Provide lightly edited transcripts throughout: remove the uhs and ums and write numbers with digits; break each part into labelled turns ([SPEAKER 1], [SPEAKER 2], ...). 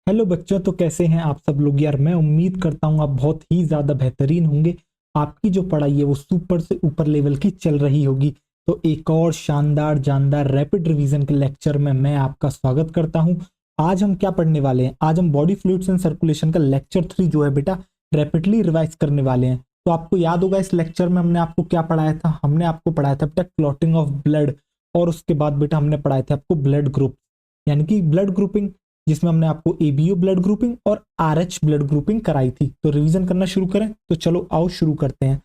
[SPEAKER 1] Hello बच्चों, तो कैसे हैं आप सब लोग। यार मैं उम्मीद करता हूँ आप बहुत ही ज्यादा बेहतरीन होंगे। आपकी जो पढ़ाई है वो सुपर से ऊपर लेवल की चल रही होगी। तो एक और शानदार जानदार रैपिड रिवीजन के लेक्चर में मैं आपका स्वागत करता हूँ। आज हम क्या पढ़ने वाले हैं? आज हम बॉडी फ्लूइड्स एंड सर्कुलेशन का लेक्चर 3 जो है बेटा रैपिडली रिवाइज करने वाले हैं। तो आपको याद होगा इस लेक्चर में हमने आपको क्या पढ़ाया था। हमने आपको पढ़ाया था बेटा क्लॉटिंग ऑफ ब्लड, और उसके बाद बेटा हमने पढ़ाए थे आपको ब्लड ग्रुप, यानी कि ब्लड ग्रुपिंग, जिसमें हमने आपको एबीओ ब्लड ग्रुपिंग और आरएच ब्लड ग्रुपिंग कराई थी। तो रिवीजन करना शुरू करें, तो चलो आओ शुरू करते हैं।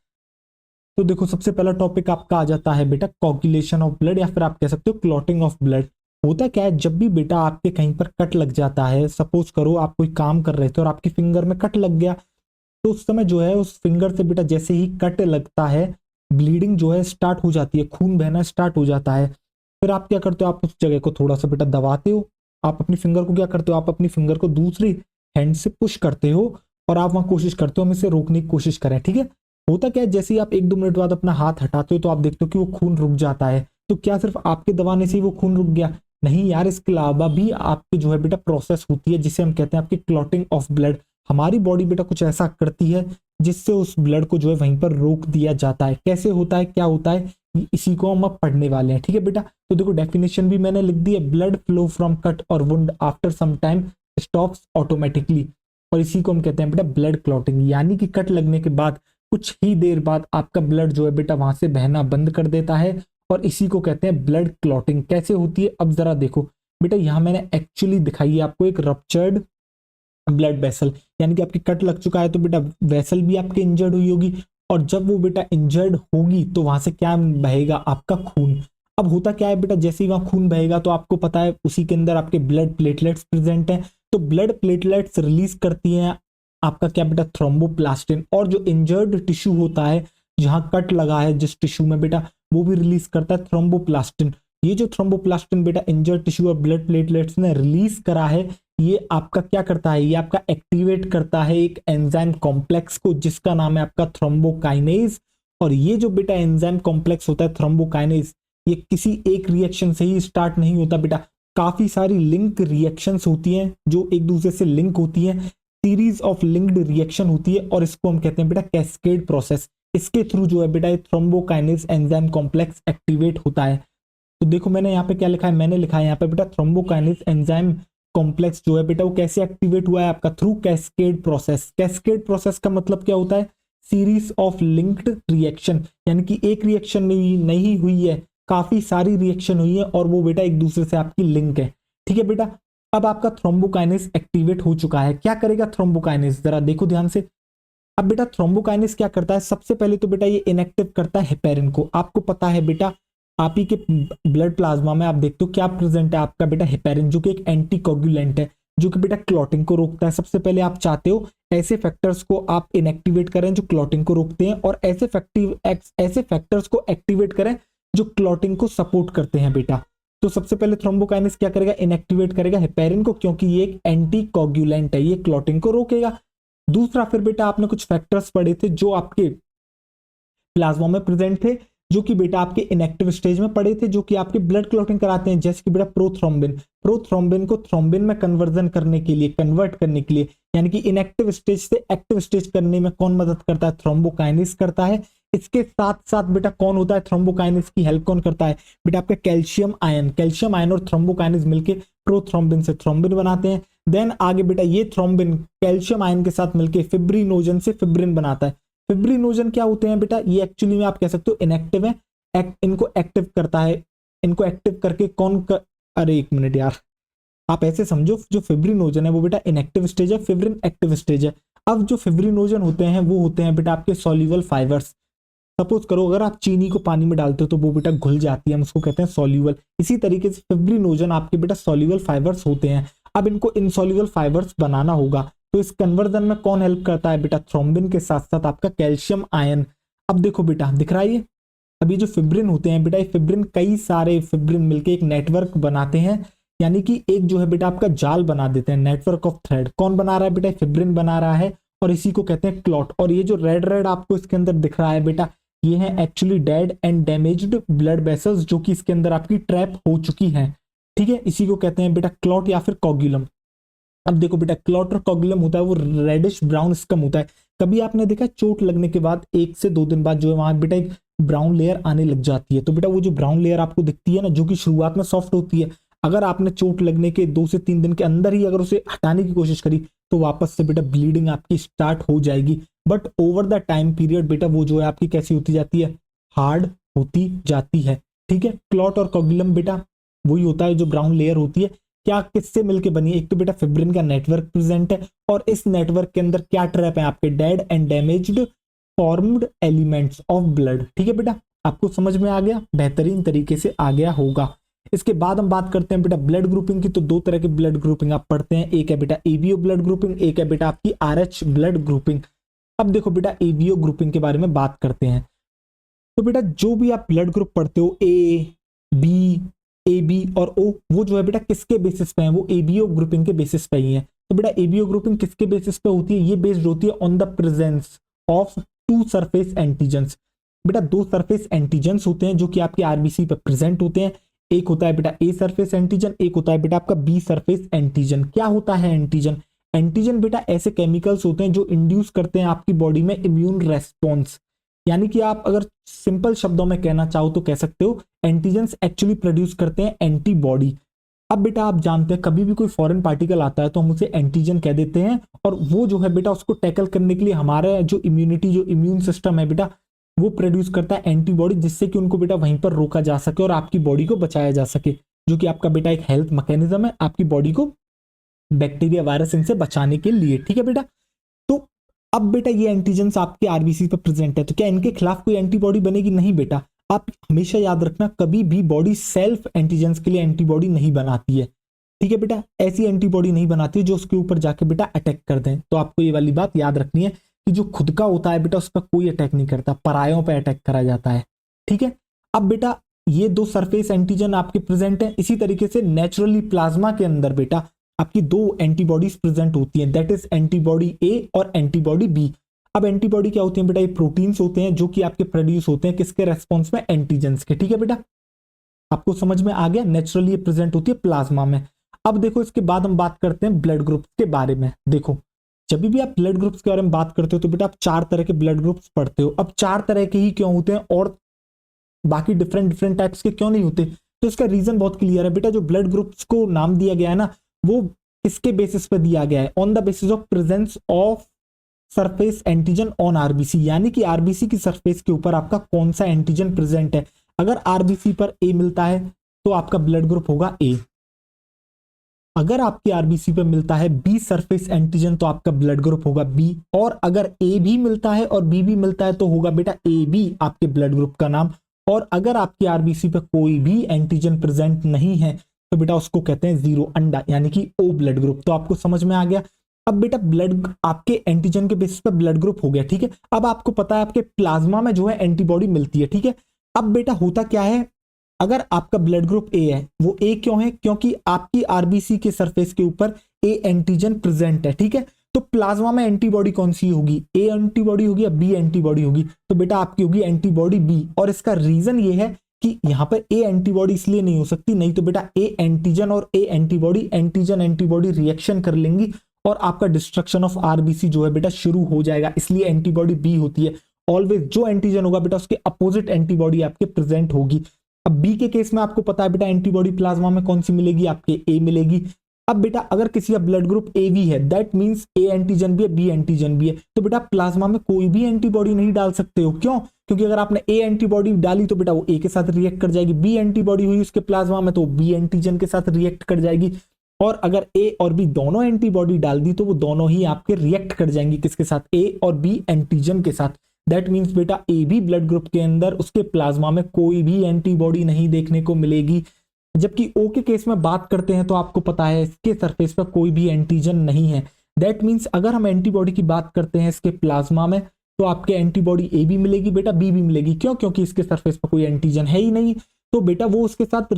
[SPEAKER 1] तो देखो सबसे पहला टॉपिक आपका आ जाता है बेटा कोagulation ऑफ ब्लड, या फिर आप कह सकते हो क्लॉटिंग ऑफ ब्लड। होता क्या है, जब भी बेटा आपके कहीं पर कट लग जाता है, सपोज करो आप कोई काम कर रहे थे और आपकी फिंगर में कट लग गया, तो उस समय जो है उस फिंगर से बेटा जैसे ही कट लगता है, ब्लीडिंग जो है स्टार्ट हो जाती है, खून बहना स्टार्ट हो जाता है। फिर आप क्या करते हो, आप उस जगह को थोड़ा सा बेटा दबाते हो। आप अपनी फिंगर को क्या करते हो, आप अपनी फिंगर को दूसरी हैंड से पुश करते हो, और आप वहां कोशिश करते हो हम इसे रोकने की कोशिश करें। ठीक है। होता क्या है, जैसे ही आप 1-2 मिनट बाद अपना हाथ हटाते हो तो आप देखते हो कि वो खून रुक जाता है। तो क्या सिर्फ आपके दबाने से ही वो खून रुक गया? नहीं यार, इसके अलावा भी आपकी जो है बेटा प्रोसेस होती है जिसे हम कहते हैं आपकी क्लॉटिंग ऑफ ब्लड। हमारी बॉडी बेटा कुछ ऐसा करती है जिससे उस ब्लड को जो है वहीं पर रोक दिया जाता है। कैसे होता है, क्या होता है, इसी को हम अब पढ़ने वाले हैं। ठीक है बेटा। तो देखो डेफिनेशन भी मैंने लिख दी है, ब्लड फ्लो फ्रॉम कट और wound after some time stops automatically, और इसी को हम कहते हैं बेटा ब्लड क्लॉटिंग। यानी कि कट लगने के बाद कुछ ही देर बाद आपका ब्लड जो है बेटा वहां से बहना बंद कर देता है, और इसी को कहते हैं ब्लड क्लॉटिंग। कैसे होती है अब जरा देखो बेटा, यहां मैंने एक्चुअली दिखाई है आपको एक रप्चर्ड ब्लड वेसल, यानी कि आपकी कट लग चुका है तो बेटा वेसल भी आपके इंजर्ड हुई होगी, और जब वो बेटा इंजर्ड होगी तो वहां से क्या बहेगा, आपका खून। अब होता क्या है बेटा, जैसे ही वहां खून बहेगा तो आपको पता है उसी के अंदर आपके ब्लड प्लेटलेट्स प्रेजेंट हैं। तो ब्लड प्लेटलेट्स रिलीज करती हैं आपका क्या बेटा, थ्रोम्बोप्लास्टिन। और जो इंजर्ड टिश्यू होता है, जहां कट लगा है जिस टिश्यू में बेटा, वो भी रिलीज करता है थ्रोम्बोप्लास्टिन। ये जो थ्रोम्बोप्लास्टिन बेटा इंजर्ड टिश्यू और ब्लड प्लेटलेट्स ने रिलीज करा है, ये आपका क्या करता है, ये आपका एक्टिवेट करता है एक एंजाइम कॉम्प्लेक्स को जिसका नाम है आपका थ्रोम्बोकाइनेज। और ये जो बेटा एंजाइम कॉम्प्लेक्स होता है थ्रोम्बोकाइनेज, ये किसी एक रिएक्शन से ही स्टार्ट नहीं होता बेटा, काफी सारी लिंक रिएक्शंस होती हैं जो एक दूसरे से लिंक होती हैं, सीरीज ऑफ लिंक्ड रिएक्शन होती है, और इसको हम कहते हैं बेटा कैस्केड प्रोसेस। इसके थ्रू जो है बेटा ये थ्रोम्बोकाइनेज एंजाइम कॉम्प्लेक्स एक्टिवेट होता है। तो देखो मैंने यहाँ पे क्या लिखा है, मैंने लिखा है यहाँ पे बेटा थ्रोम्बोकाइनेज एंजाइम कॉम्प्लेक्स जो है बेटा वो कैसे एक्टिवेट हुआ है आपका, through cascade process. Cascade process का मतलब क्या होता है, सीरीज ऑफ लिंक्ड रिएक्शन, यानी कि एक रिएक्शन नहीं हुई है, काफी सारी रिएक्शन हुई है, और वो बेटा एक दूसरे से आपकी लिंक है। ठीक है बेटा। अब आपका थ्रोम्बोकाइनेज एक्टिवेट हो चुका है, क्या करेगा थ्रोम्बोकाइनेज, जरा देखो ध्यान से। अब बेटा थ्रोम्बोकाइनेज क्या करता है, सबसे पहले तो बेटा ये इनएक्टिव करता है हेपेरिन को। आपको पता है बेटा, आप ही के ब्लड प्लाज्मा में आप देखते हो क्या प्रेजेंट है आपका बेटा, हेपेरिन, जो कि एक एंटीकोगुलेंट है, जो कि बेटा क्लॉटिंग को रोकता है। सबसे पहले आप चाहते हो ऐसे फैक्टर्स को आप इनएक्टिवेट करें जो क्लॉटिंग को रोकते हैं, और ऐसे फैक्टर्स को एक्टिवेट करें जो क्लॉटिंग को सपोर्ट करते हैं बेटा। तो सबसे पहले थ्रोम्बोकाइनेज क्या करेगा, इनएक्टिवेट करेगा हेपेरिन को, क्योंकि ये एक एंटीकोगुलेंट है, ये क्लॉटिंग को रोकेगा। दूसरा फिर बेटा आपने कुछ फैक्टर्स पढ़े थे जो आपके प्लाज्मा में प्रेजेंट थे, जो कि बेटा आपके इनएक्टिव स्टेज में पड़े थे, जो कि आपके ब्लड क्लॉटिंग कराते हैं, जैसे कि बेटा प्रोथ्रोम्बिन। प्रोथ्रोम्बिन को थ्रोम्बिन में कन्वर्जन करने के लिए, कन्वर्ट करने के लिए, यानी कि इनएक्टिव स्टेज से एक्टिव स्टेज करने में कौन मदद करता है, थ्रोम्बोकाइनेज करता है। इसके साथ साथ बेटा कौन होता है, थ्रोम्बोकाइनेज की हेल्प कौन करता है बेटा, आपका कैल्शियम आयन। कैल्शियम आयन और थ्रोम्बोकाइनेज मिलकर प्रोथ्रोम्बिन से थ्रोम्बिन बनाते हैं। देन आगे बेटा ये थ्रोम्बिन कैल्शियम आयन के साथ मिलकर फिब्रिनोजन से फिब्रिन बनाता है। फिब्रिनोजन क्या होते हैं बेटा, ये एक्चुअली में आप कह सकते हो इनएक्टिव है, इनको एक्टिव करता है। इनको एक्टिव करके अरे एक मिनट यार, आप ऐसे समझो, जो फिब्रिनोजन है वो बेटा इनएक्टिव स्टेज है, फिब्रिन एक्टिव स्टेज है। अब जो फिब्रिनोजन होते हैं वो होते हैं बेटा आपके सॉल्युबल फाइबर्स। सपोज करो अगर आप चीनी को पानी में डालते हो तो वो बेटा घुल जाती है, हम उसको कहते हैं सॉल्युबल। इसी तरीके से फिब्रिनोजन आपके बेटा सॉल्युबल फाइबर्स होते हैं। अब इनको इनसॉल्युबल फाइबर्स बनाना होगा, तो इस कन्वर्जन में कौन हेल्प करता है बेटा, थ्रोम्बिन के साथ साथ आपका कैल्शियम आयन। अब देखो बेटा दिख रहा है ये, अब ये जो फिब्रिन होते हैं बेटा, ये फिब्रिन कई सारे फिब्रिन मिलके एक नेटवर्क बनाते हैं, यानी कि एक जो है बेटा आपका जाल बना देते हैं, नेटवर्क ऑफ थ्रेड। कौन बना रहा है बेटा, फिब्रिन बना रहा है, और इसी को कहते हैं क्लॉट। और ये जो रेड रेड आपको इसके अंदर दिख रहा है बेटा, ये है actually dead and damaged blood vessels, जो कि इसके अंदर आपकी ट्रैप हो चुकी हैं। ठीक है, इसी को कहते हैं बेटा क्लॉट या फिर कोगुलम। अब देखो बेटा, क्लॉट और कोगुलम होता है वो रेडिश ब्राउन स्कम होता है। कभी आपने देखा चोट लगने के बाद 1 से 2 दिन बाद जो है वहां बेटा एक ब्राउन लेयर आने लग जाती है। तो बेटा वो जो ब्राउन लेयर आपको दिखती है ना, जो कि शुरुआत में सॉफ्ट होती है, अगर आपने चोट लगने के 2 से 3 दिन के अंदर ही अगर उसे हटाने की कोशिश करी तो वापस से बेटा ब्लीडिंग आपकी स्टार्ट हो जाएगी। But over the time period बेटा वो जो है आपकी कैसी होती जाती है, हार्ड होती जाती है। ठीक है, क्लॉट और कोगुलम बेटा वही होता है जो ब्राउन लेयर होती है। क्या किससे मिलकर बनी है? एक तो बेटा फिब्रिन का नेटवर्क प्रेजेंट है, और इस नेटवर्क के अंदर क्या ट्रैप है आपके, dead and damaged formed elements of blood. ठीक है बेटा, आपको समझ में आ गया, बेहतरीन तरीके से आ गया होगा। इसके बाद हम बात करते हैं बेटा ब्लड ग्रुपिंग की। तो 2 तरह की ब्लड ग्रुपिंग आप पढ़ते हैं, एक है बेटा एबीओ ब्लड ग्रुपिंग, एक है बेटा आपकी आरएच ब्लड ग्रुपिंग। अब देखो बेटा एबीओ ग्रुपिंग के बारे में बात करते हैं। तो बेटा जो भी आप ब्लड ग्रुप पढ़ते हो, ए बी, ए बी और ओ, वो जो है बेटा किसके बेसिस पे है, वो एबीओ ग्रुपिंग के बेसिस पे ही है। तो बेटा एबीओ ग्रुपिंग किसके बेसिस पे होती है, ये बेस्ड होती है on the presence of 2 surface antigens. बेटा 2 सरफेस एंटीजेंस होते हैं जो कि आपके आरबीसी पे प्रेजेंट होते हैं। एक होता है बेटा ए सरफेस एंटीजन, एक होता है बेटा आपका बी सरफेस एंटीजन। क्या होता है एंटीजन? एंटीजन बेटा ऐसे केमिकल्स होते हैं जो इंड्यूस करते हैं आपकी बॉडी में इम्यून रेस्पॉन्स। यानी कि आप अगर सिंपल शब्दों में कहना चाहो तो कह सकते हो एंटीजेंस एक्चुअली प्रोड्यूस करते हैं एंटीबॉडी। अब बेटा आप जानते हैं कभी भी कोई फॉरेन पार्टिकल आता है तो हम उसे एंटीजन कह देते हैं, और वो जो है बेटा उसको टैकल करने के लिए हमारा जो इम्यूनिटी, जो इम्यून सिस्टम है बेटा, वो प्रोड्यूस करता है एंटीबॉडी, जिससे कि उनको बेटा वहीं पर रोका जा सके और आपकी बॉडी को बचाया जा सके, जो कि आपका बेटा एक हेल्थ मैकेनिज्म है आपकी बॉडी को बैक्टीरिया वायरस इनसे बचाने के लिए। ठीक है बेटा, तो अब बेटा ये एंटीजेंस आपके आरबीसी पर प्रेजेंट है, तो क्या इनके खिलाफ कोई एंटीबॉडी बनेगी? नहीं बेटा। आप हमेशा याद रखना, कभी भी बॉडी सेल्फ एंटीजेंस के लिए एंटीबॉडी नहीं बनाती है। ठीक है बेटा, ऐसी एंटीबॉडी नहीं बनाती है जो उसके ऊपर जाके बेटा अटैक कर दें। तो आपको ये वाली बात याद रखनी है कि जो खुद का होता है बेटा उस पर कोई अटैक नहीं करता, परायों पर अटैक करा जाता है। ठीक है, अब बेटा ये 2 सरफेस एंटीजन आपके प्रेजेंट है। इसी तरीके से नेचुरली प्लाज्मा के अंदर बेटा आपकी 2 एंटीबॉडीज प्रेजेंट होती हैं, दैट इज एंटीबॉडी ए और एंटीबॉडी बी। अब एंटीबॉडी क्या होती है बेटा? ये प्रोटीन्स होते हैं जो कि आपके प्रोड्यूस होते हैं किसके रेस्पॉन्स में? एंटीजेंस के। ठीक है बेटा, आपको समझ में आ गया, नेचुरली ये प्रेजेंट होती है प्लाज्मा में। अब देखो इसके बाद हम बात करते हैं ब्लड ग्रुप्स के बारे में। देखो जब भी आप ब्लड ग्रुप्स के बारे में बात करते हो तो बेटा आप 4 तरह के ब्लड ग्रुप्स पढ़ते हो। अब 4 तरह के ही क्यों होते हैं और बाकी डिफरेंट डिफरेंट टाइप्स के क्यों नहीं होते? तो इसका रीजन बहुत क्लियर है बेटा। जो ब्लड ग्रुप्स को नाम दिया गया है ना, वो किसके बेसिस पे दिया गया है? On the basis of presence of surface antigen on RBC, यानी कि आरबीसी की सरफेस के ऊपर आपका कौन सा एंटीजन प्रेजेंट है। अगर आरबीसी पर ए मिलता है तो आपका ब्लड ग्रुप होगा ए। अगर आपकी आरबीसी पे मिलता है बी सरफेस एंटीजन तो आपका ब्लड ग्रुप होगा बी। और अगर ए भी मिलता है और बी भी मिलता है तो होगा बेटा ए बी आपके ब्लड ग्रुप का नाम। और अगर आपकी आरबीसी पे कोई भी एंटीजन प्रेजेंट नहीं है तो बेटा उसको कहते हैं जीरो अंडा, यानी कि ओ ब्लड ग्रुप। तो आपको समझ में आ गया। अब बेटा ब्लड आपके एंटीजन के बेसिस पे ब्लड ग्रुप हो गया। ठीक है, अब आपको पता है आपके प्लाज्मा में जो है एंटीबॉडी मिलती है। ठीक है, अब बेटा होता क्या है, अगर आपका ब्लड ग्रुप ए है, वो ए क्यों है? क्योंकि आपकी आरबीसी के सरफेस के ऊपर ए एंटीजन प्रेजेंट है। ठीक है, तो प्लाज्मा में एंटीबॉडी कौन सी होगी? ए एंटीबॉडी होगी या बी एंटीबॉडी होगी? तो बेटा आपकी होगी एंटीबॉडी बी। और इसका रीजन ये है कि यहां पर ए एंटीबॉडी इसलिए नहीं हो सकती, नहीं तो बेटा ए एंटीजन और ए एंटीबॉडी एंटीजन एंटीबॉडी रिएक्शन कर लेंगी और आपका डिस्ट्रक्शन ऑफ आरबीसी जो है बेटा शुरू हो जाएगा, इसलिए एंटीबॉडी बी होती है। ऑलवेज जो एंटीजन होगा बेटा उसके अपोजिट एंटीबॉडी आपके प्रेजेंट होगी। अब बी के केस में आपको पता है बेटा एंटीबॉडी प्लाज्मा में कौन सी मिलेगी? आपके ए मिलेगी। अब बेटा अगर किसी का ब्लड ग्रुप ए भी है, दैट मींस ए एंटीजन भी है बी एंटीजन भी है, तो बेटा प्लाज्मा में कोई भी एंटीबॉडी नहीं डाल सकते हो। क्यों? क्योंकि अगर आपने ए एंटीबॉडी डाली तो बेटा वो ए के साथ रिएक्ट कर जाएगी, बी एंटीबॉडी हुई उसके प्लाज्मा में तो बी एंटीजन के साथ रिएक्ट कर जाएगी, और अगर ए और बी दोनों एंटीबॉडी डाल दी तो वो दोनों ही आपके रिएक्ट कर जाएंगी किसके साथ? ए और बी एंटीजन के साथ। दैट मीन्स बेटा ए बी ब्लड ग्रुप के अंदर उसके प्लाज्मा में कोई भी एंटीबॉडी नहीं देखने को मिलेगी। जबकि ओ के केस में बात करते हैं तो आपको पता है इसके सरफेस पर कोई भी एंटीजन नहीं है। दैट मीन्स अगर हम एंटीबॉडी की बात करते हैं इसके प्लाज्मा में तो आपके एंटीबॉडी ए भी मिलेगी बेटा बी भी मिलेगी। क्यों? क्योंकि इसके सरफेस पर कोई एंटीजन है ही नहीं, तो बेटा वो उसके साथ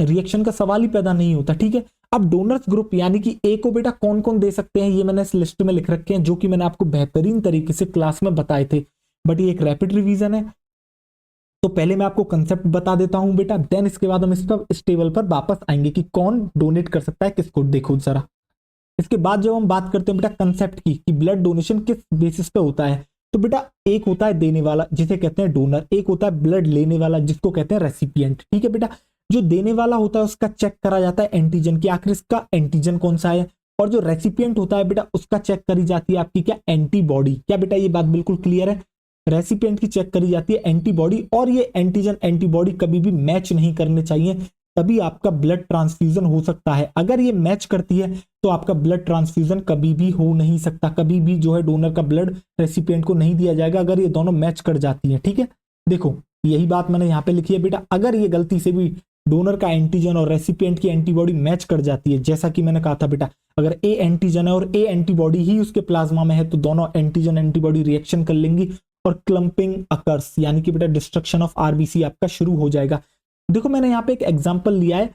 [SPEAKER 1] रिएक्शन का सवाल ही पैदा नहीं होता। ठीक है, अब डोनर्स ग्रुप यानी कि ए को बेटा कौन कौन दे सकते हैं ये मैंने इस लिस्ट में लिख रखे हैं, जो कि मैंने आपको बेहतरीन तरीके से क्लास में बताए थे, बट ये एक रैपिड रिवीजन है। तो पहले मैं आपको कंसेप्ट बता देता हूं बेटा, देन इसके बाद हम इस टेबल पर वापस आएंगे कि कौन डोनेट कर सकता है किसको। देखो जरा, इसके बाद जब हम बात करते हैं बेटा कंसेप्ट की कि ब्लड डोनेशन किस बेसिस पे होता है, तो बेटा एक होता है देने वाला जिसे कहते हैं डोनर, एक होता है ब्लड लेने वाला जिसको कहते हैं रेसिपिएंट। ठीक है बेटा, जो देने वाला होता है उसका चेक करा जाता है एंटीजन की, आखिर इसका एंटीजन कौन सा है, और जो रेसिपिएंट होता है बेटा उसका चेक करी जाती है आपकी क्या एंटीबॉडी। क्या बेटा ये बात बिल्कुल क्लियर है? रेसिपिएंट की चेक करी जाती है एंटीबॉडी, और ये एंटीजन एंटीबॉडी कभी भी मैच नहीं करने चाहिए, तभी आपका ब्लड ट्रांसफ्यूजन हो सकता है। अगर ये मैच करती है तो आपका ब्लड ट्रांसफ्यूजन कभी भी हो नहीं सकता, कभी भी जो है डोनर का ब्लड रेसिपिएंट को नहीं दिया जाएगा अगर ये दोनों मैच कर जाती है। ठीक है, देखो यही बात मैंने यहाँ पे लिखी है बेटा, अगर ये गलती से भी डोनर का एंटीजन और रेसिपिएंट की एंटीबॉडी मैच कर जाती है, जैसा कि मैंने कहा था बेटा, अगर ए एंटीजन है और ए एंटीबॉडी ही उसके प्लाज्मा में है, तो दोनों एंटीजन एंटीबॉडी रिएक्शन कर लेंगी और क्लंपिंग अकर्स, यानी कि बेटा डिस्ट्रक्शन ऑफ आरबीसी आपका शुरू हो जाएगा। देखो मैंने यहाँ पे एक एग्जांपल लिया है,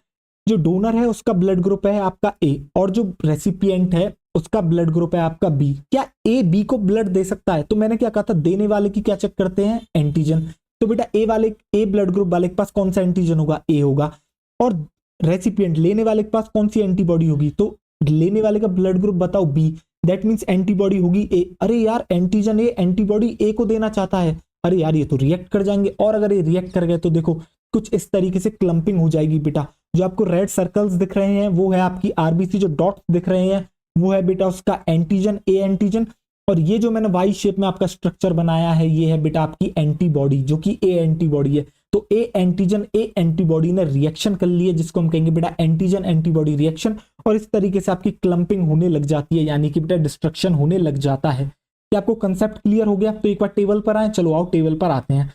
[SPEAKER 1] जो डोनर है उसका ब्लड ग्रुप है आपका ए, और जो रेसिपिएंट है उसका ब्लड ग्रुप है आपका बी। क्या ए बी को ब्लड दे सकता है? तो मैंने क्या कहा था, देने वाले की क्या चेक करते हैं, एंटीजन। तो बेटा ए ब्लड ग्रुप वाले के पास कौन सा एंटीजन होगा, ए होगा, और रेसिपिएंट लेने वाले के पास कौन सी एंटीबॉडी होगी, तो लेने वाले का ब्लड ग्रुप बताओ बी, दैट मींस एंटीबॉडी होगी ए। अरे यार एंटीजन ए एंटीबॉडी ए को देना चाहता है, अरे यार ये तो रिएक्ट कर जाएंगे, और अगर ये रिएक्ट कर गए तो देखो कुछ इस तरीके से क्लंपिंग हो जाएगी बेटा। जो आपको रेड सर्कल्स दिख रहे हैं वो है आपकी आरबीसी, जो डॉट्स दिख रहे हैं वो है बेटा उसका एंटीजन, ए एंटीजन, और ये जो मैंने वाई शेप में आपका स्ट्रक्चर बनाया है ये है बेटा आपकी एंटीबॉडी, जो कि ए एंटीबॉडी है। तो ए एंटीजन ए एंटीबॉडी ने रिएक्शन कर ली है, जिसको हम कहेंगे बेटा एंटीजन एंटीबॉडी रिएक्शन, और इस तरीके से आपकी क्लंपिंग होने लग जाती है, यानी कि बेटा डिस्ट्रक्शन होने लग जाता है। क्या आपको कंसेप्ट क्लियर हो गया? तो एक बार टेबल पर आए, चलो आओ टेबल पर आते हैं।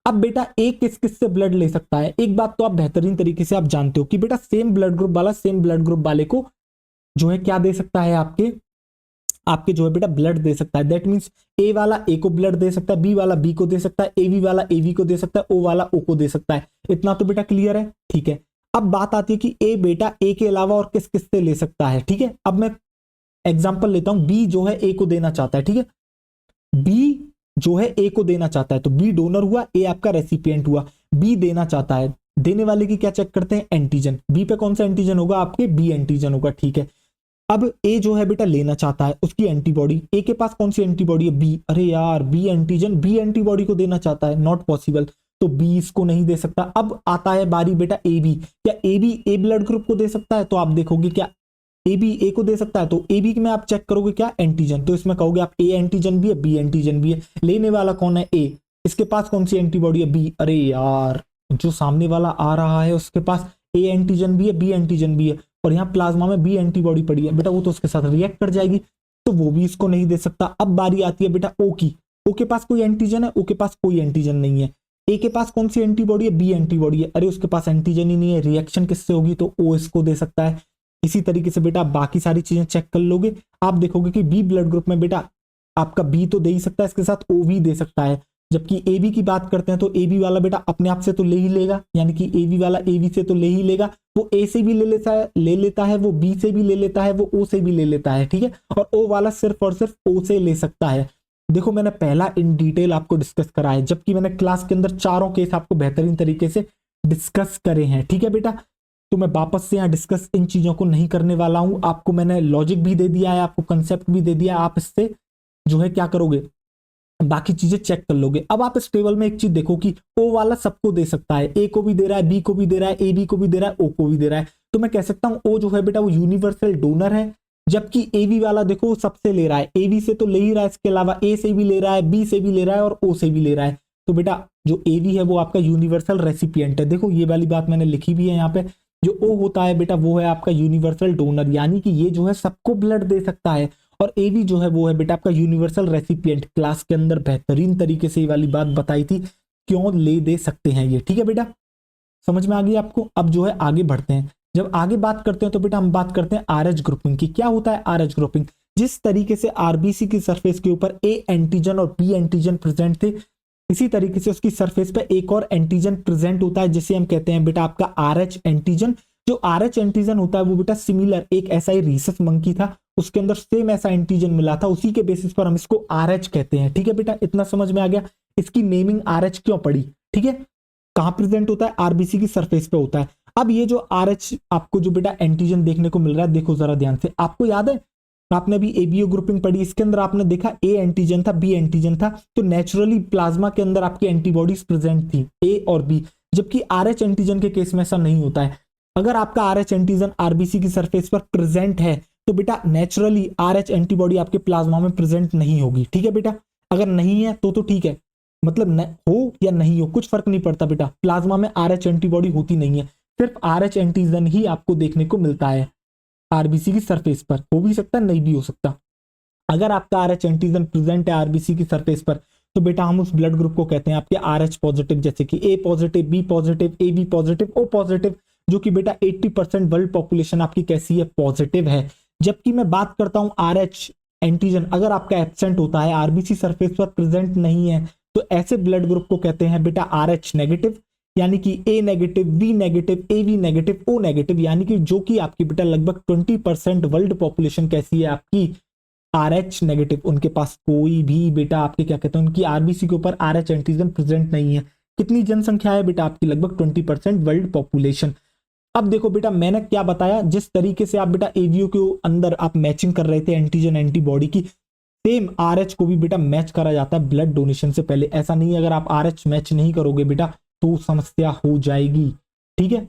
[SPEAKER 1] अब बेटा ए किस किस से ब्लड ले सकता है? एक बात तो आप बेहतरीन तरीके से आप जानते हो कि बेटा सेम ब्लड ग्रुप वाला सेम ब्लड ग्रुप वाले को जो है क्या दे सकता है, आपके जो है बेटा ब्लड दे सकता है। दैट मींस ए वाला ए को ब्लड दे सकता है, बी वाला बी को दे सकता है, एवी वाला एवी को दे सकता है, ओ वाला ओ को दे सकता है। इतना तो बेटा क्लियर है? ठीक है, अब बात आती है कि ए बेटा ए के अलावा और किस किस से ले सकता है। ठीक है, अब मैं एग्जाम्पल लेता हूं, बी जो है ए को देना चाहता है। ठीक है, बी जो है ए को देना चाहता है, तो बी डोनर हुआ, ए आपका रेसिपिएंट हुआ। बी देना चाहता है, देने वाले की क्या चेक करते हैं, एंटीजन। बी पे कौन सा एंटीजन होगा, आपके बी एंटीजन होगा। ठीक है, अब ए जो है बेटा लेना चाहता है, उसकी एंटीबॉडी, ए के पास कौन सी एंटीबॉडी है, बी। अरे यार बी एंटीजन बी एंटीबॉडी को देना चाहता है, नॉट पॉसिबल, तो बी इसको नहीं दे सकता। अब आता है बारी बेटा ए बी, क्या A B A blood group को दे सकता है? तो आप देखोगे क्या ए बी ए को दे सकता है, तो ए बी में आप चेक करोगे क्या, एंटीजन, तो इसमें कहोगे आप ए एंटीजन भी है बी एंटीजन भी है। लेने वाला कौन है, ए, इसके पास कौन सी एंटीबॉडी है, बी। अरे यार जो सामने वाला आ रहा है उसके पास ए एंटीजन भी है बी एंटीजन भी है, और यहाँ प्लाज्मा में बी एंटीबॉडी पड़ी है बेटा, वो तो उसके साथ रिएक्ट कर जाएगी, तो वो भी इसको नहीं दे सकता। अब बारी आती है बेटा ओ की, ओ के पास कोई एंटीजन है, ओ के पास कोई एंटीजन नहीं है। ए के पास कौन सी एंटीबॉडी है, बी एंटीबॉडी है, अरे उसके पास एंटीजन ही नहीं है, रिएक्शन किससे होगी, तो ओ इसको दे सकता है। इसी तरीके से बेटा बाकी सारी चीजें चेक कर लोगे, आप देखोगे कि बी ब्लड ग्रुप में बेटा आपका बी तो दे ही सकता है, इसके साथ ओ भी दे सकता है। जबकि ए बी की बात करते हैं तो ए बी वाला बेटा अपने आप से तो ले ही लेगा, यानी कि ए बी वाला ए बी से तो ले ही लेगा, वो ए से भी ले लेता है, वो बी से भी ले लेता है, वो ओ से भी ले लेता है। ठीक है, और ओ वाला सिर्फ और सिर्फ ओ से ले सकता है। देखो मैंने पहला इन डिटेल आपको डिस्कस करा है, जबकि मैंने क्लास के अंदर चारों केस आपको बेहतरीन तरीके से डिस्कस करे हैं। ठीक है बेटा, तो मैं वापस से यहाँ डिस्कस इन चीजों को नहीं करने वाला हूं, आपको मैंने लॉजिक भी दे दिया है, आपको कंसेप्ट भी दे दिया है, आप इससे जो है क्या करोगे, बाकी चीजें चेक कर लोगे। अब आप इस टेबल में एक चीज देखो कि ओ वाला सबको दे सकता है, ए को भी दे रहा है, बी को भी दे रहा है, ए बी को भी दे रहा है, ओ को भी दे रहा है, तो मैं कह सकता हूं ओ जो है बेटा वो यूनिवर्सल डोनर है। जबकि ए बी वाला देखो सबसे ले रहा है, ए बी से तो ले ही रहा है, इसके अलावा ए से भी ले रहा है, बी से भी ले रहा है और ओ से भी ले रहा है, तो बेटा जो ए बी है वो आपका यूनिवर्सल रेसिपिएंट है। देखो ये वाली बात मैंने लिखी भी है यहाँ पे, जो ओ होता है बेटा वो है आपका यूनिवर्सल डोनर, यानी कि ये जो है सबको ब्लड दे सकता है, और ए बी जो है वो है बेटा आपका यूनिवर्सल रेसिपिएंट। क्लास के अंदर बेहतरीन तरीके से ये वाली बात बताई थी, क्यों ले दे सकते हैं ये। ठीक है बेटा, समझ में आ गई आपको? अब जो है आगे बढ़ते हैं, जब आगे बात करते हैं तो बेटा हम बात करते हैं आरएच ग्रुपिंग की। क्या होता है आरएच ग्रुपिंग? जिस तरीके से आरबीसी की सरफेस के ऊपर ए एंटीजन और बी एंटीजन प्रेजेंट थे, इसी तरीके से उसकी सरफेस पे एक और एंटीजन प्रेजेंट होता है, जिसे हम कहते हैं बेटा आपका आरएच एंटीजन। जो आरएच एंटीजन होता है वो बेटा सिमिलर एक ऐसा ही रीसस मंकी था, उसके अंदर सेम ऐसा एंटीजन मिला था, उसी के बेसिस पर हम इसको आरएच कहते हैं। ठीक है बेटा, इतना समझ में आ गया? इसकी नेमिंग आरएच क्यों पड़ी? ठीक है, कहां प्रेजेंट होता है? आरबीसी की सरफेस पे होता है। अब ये जो आरएच आपको जो बेटा एंटीजन देखने को मिल रहा है, देखो जरा ध्यान से, आपको याद है आपने भी एबीओ ग्रुपिंग पढ़ी, इसके अंदर आपने देखा ए एंटीजन था, बी एंटीजन था, तो नेचुरली प्लाज्मा के अंदर आपकी एंटीबॉडीज प्रेजेंट थी ए और बी, जबकि आरएच एंटीजन के केस में ऐसा नहीं होता है। अगर आपका आरएच एंटीजन आरबीसी की सरफेस पर प्रेजेंट है तो बेटा नेचुरली आरएच एंटीबॉडी आपके प्लाज्मा में प्रेजेंट नहीं होगी, ठीक है बेटा। अगर नहीं है तो ठीक है, मतलब हो या नहीं हो कुछ फर्क नहीं पड़ता बेटा, प्लाज्मा में आरएच एंटीबॉडी होती नहीं है, सिर्फ आरएच एंटीजन ही आपको देखने को मिलता है आरबीसी की सरफेस पर, हो भी सकता है नहीं भी हो सकता। अगर आपका आरएच एंटीजन प्रेजेंट है आरबीसी की सरफेस पर तो बेटा हम उस ब्लड ग्रुप को कहते हैं आपके आरएच पॉजिटिव, जैसे कि A positive, B positive, A B positive, O positive, जो कि बेटा 80% वर्ल्ड पॉपुलेशन आपकी कैसी है, पॉजिटिव है। जबकि मैं बात करता हूं आरएच एंटीजन अगर आपका एब्सेंट होता है, आरबीसी सरफेस पर प्रेजेंट नहीं है, तो ऐसे ब्लड ग्रुप को कहते हैं बेटा आरएच नेगेटिव, यानी कि A negative, B negative, A B negative, O negative, यानी कि जो कि आपकी बेटा लगभग 20% वर्ल्ड पॉपुलेशन कैसी है आपकी आरएच नेगेटिव, उनके पास कोई भी बेटा आपके क्या कहते हैं उनकी आरबीसी के ऊपर आरएच एंटीजन प्रेजेंट नहीं है। कितनी जनसंख्या है बेटा आपकी, लगभग 20% वर्ल्ड पॉपुलेशन। अब देखो बेटा मैंने क्या बताया, जिस तरीके से आप बेटा एवीओ के अंदर आप मैचिंग कर रहे थे एंटीजन एंटीबॉडी की, सेम आरएच को भी बेटा मैच करा जाता है ब्लड डोनेशन से पहले। ऐसा नहीं है अगर आप आरएच मैच नहीं करोगे बेटा तो समस्या हो जाएगी, ठीक है।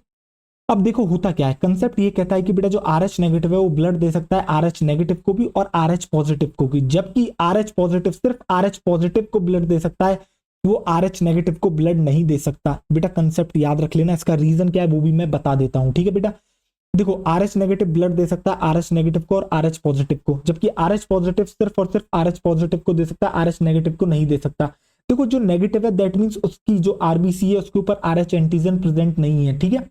[SPEAKER 1] अब देखो होता क्या है, कंसेप्ट ये कहता है कि बेटा जो आरएच नेगेटिव है वो ब्लड दे सकता है आरएच नेगेटिव को भी और आरएच पॉजिटिव को भी, जबकि आरएच पॉजिटिव सिर्फ आरएच पॉजिटिव को ब्लड दे सकता है, वो आरएच नेगेटिव को ब्लड नहीं दे सकता। बेटा कंसेप्ट याद रख लेना, इसका रीजन क्या है वो भी मैं बता देता हूं, ठीक है बेटा। देखो आरएच नेगेटिव ब्लड दे सकता है आरएच नेगेटिव को और आरएच पॉजिटिव को, जबकि आरएच पॉजिटिव सिर्फ और सिर्फ आरएच पॉजिटिव को दे सकता है, आरएच नेगेटिव को नहीं दे सकता। देखो जो नेगेटिव है दैट मींस उसकी जो आरबीसी है उसके ऊपर आरएच एंटीजन प्रेजेंट नहीं है, ठीक है।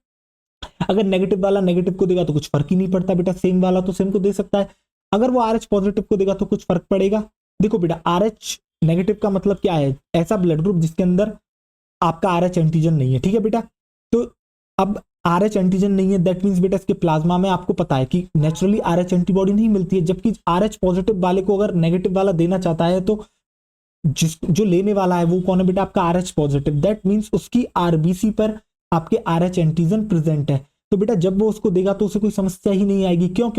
[SPEAKER 1] अगर नेगेटिव वाला नेगेटिव को देगा तो कुछ फर्क ही नहीं पड़ता बेटा, सेम वाला तो सेम को दे सकता है। अगर वो आरएच पॉजिटिव को देगा तो कुछ फर्क पड़ेगा। देखो बेटा आरएच नेगेटिव का मतलब क्या है, ऐसा ब्लड ग्रुप जिसके अंदर आपका आरएच एंटीजन नहीं है, ठीक है बेटा। तो अब आरएच एंटीजन नहीं है दैट मींस बेटा इसके प्लाज्मा में आपको पता है कि नेचुरली आरएच एंटीबॉडी नहीं मिलती है, जबकि आरएच पॉजिटिव वाले को अगर नेगेटिव वाला देना चाहता है तो जो लेने वाला है वो कौन है बेटा, आपका आरएच पॉजिटिव, दैट मींस उसकी आरबीसी पर आपके आरएच एंटीजन प्रेजेंट है। तो बेटा जब वो उसको देगा तो उसे कोई समस्या ही नहीं आएगी, क्यों,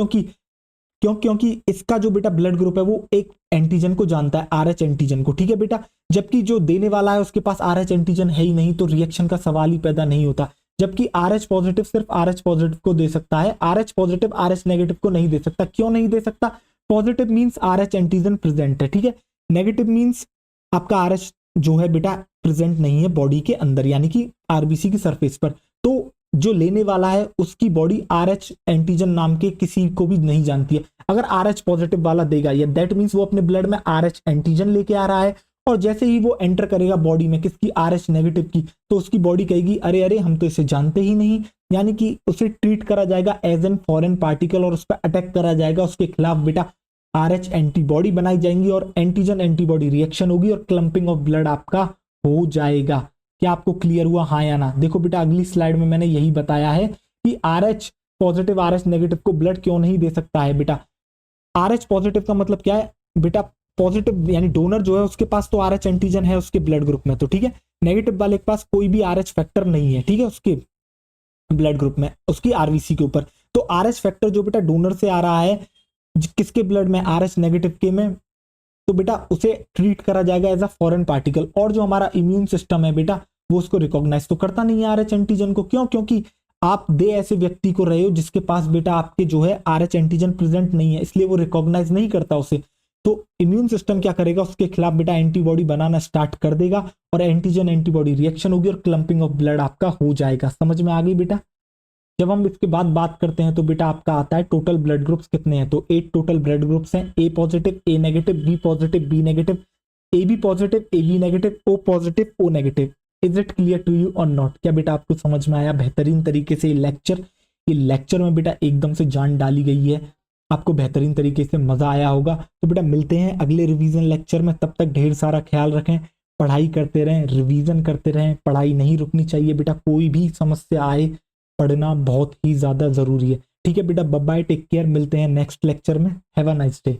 [SPEAKER 1] क्योंकि इसका जो बेटा ब्लड ग्रुप है वो एक एंटीजन को जानता है, आरएच एंटीजन को, ठीक है बेटा। जबकि जो देने वाला है उसके पास आरएच एंटीजन है ही नहीं, तो रिएक्शन का सवाल ही पैदा नहीं होता। जबकि आरएच पॉजिटिव सिर्फ आरएच पॉजिटिव को दे सकता है, आरएच पॉजिटिव आरएच नेगेटिव को नहीं दे सकता। क्यों नहीं दे सकता, positive means RH antigen present है, ठीक है, नेगेटिव मींस आपका आरएच जो है बेटा प्रेजेंट नहीं है बॉडी के अंदर, यानी कि आरबीसी की सरफेस पर। तो जो लेने वाला है उसकी बॉडी आरएच एंटीजन नाम के किसी को भी नहीं जानती है। अगर आरएच पॉजिटिव वाला देगा या दैट मींस वो अपने ब्लड में आरएच एंटीजन लेके आ रहा है, और जैसे ही वो एंटर करेगा बॉडी में किसकी, आरएच नेगेटिव की, तो उसकी बॉडी कहेगी अरे अरे हम तो इसे जानते ही नहीं, यानी कि उसे ट्रीट करा जाएगा एज एन फॉरेन पार्टिकल और उस पर अटैक करा जाएगा, उसके खिलाफ बेटा आरएच एंटीबॉडी बनाई जाएंगी और एंटीजन एंटीबॉडी रिएक्शन होगी और क्लम्पिंग ऑफ ब्लड आपका हो जाएगा। क्या आपको क्लियर हुआ, हाँ या ना। देखो बेटा अगली स्लाइड में मैंने यही बताया है कि आरएच पॉजिटिव आरएच नेगेटिव को ब्लड क्यों नहीं दे सकता है बेटा। आरएच पॉजिटिव का मतलब क्या है बेटा, पॉजिटिव यानी डोनर जो है उसके पास तो आरएच एंटीजन है उसके ब्लड ग्रुप में, तो ठीक है। नेगेटिव वाले के पास कोई भी आरएच फैक्टर नहीं है, ठीक है, उसके ब्लड ग्रुप में, उसकी आरबीसी के ऊपर। तो आरएच फैक्टर जो बेटा डोनर से आ रहा है किसके ब्लड में, आरएच नेगेटिव के में, तो बेटा उसे ट्रीट करा जाएगा एज अ फॉरेन पार्टिकल। और जो हमारा इम्यून सिस्टम है बेटा वो उसको रिकॉग्नाइज तो करता नहीं है आरएच एंटीजन को, क्यों, क्योंकि आप दे ऐसे व्यक्ति को रहे हो जिसके पास बेटा आपके जो है आरएच एंटीजन प्रेजेंट नहीं है, इसलिए वो रिकॉग्नाइज नहीं करता उसे। तो इम्यून सिस्टम क्या करेगा, उसके खिलाफ बेटा एंटीबॉडी बनाना स्टार्ट कर देगा और एंटीजन एंटीबॉडी रिएक्शन होगी और क्लम्पिंग ऑफ ब्लड आपका हो जाएगा। समझ में आ गई बेटा। जब हम इसके बाद बात करते हैं तो बेटा आपका आता है टोटल ब्लड ग्रुप्स कितने हैं, तो 8 टोटल ब्लड ग्रुप्स हैं, A positive, A negative, B positive, B negative, A B positive, A B negative, O positive, O negative. Is it clear to you और नॉट। क्या बेटा आपको समझ में आया बेहतरीन तरीके से ये लेक्चर में बेटा एकदम से जान डाली गई है, आपको बेहतरीन तरीके से मजा आया होगा। तो बेटा मिलते हैं अगले रिवीजन लेक्चर में, तब तक ढेर सारा ख्याल रखें, पढ़ाई करते रहें, रिवीजन करते रहें, पढ़ाई नहीं रुकनी चाहिए बेटा, कोई भी समस्या आए पढ़ना बहुत ही ज्यादा जरूरी है। ठीक है बेटा, बाय बाय, टेक केयर, मिलते हैं नेक्स्ट लेक्चर में, हैव अ नाइस डे।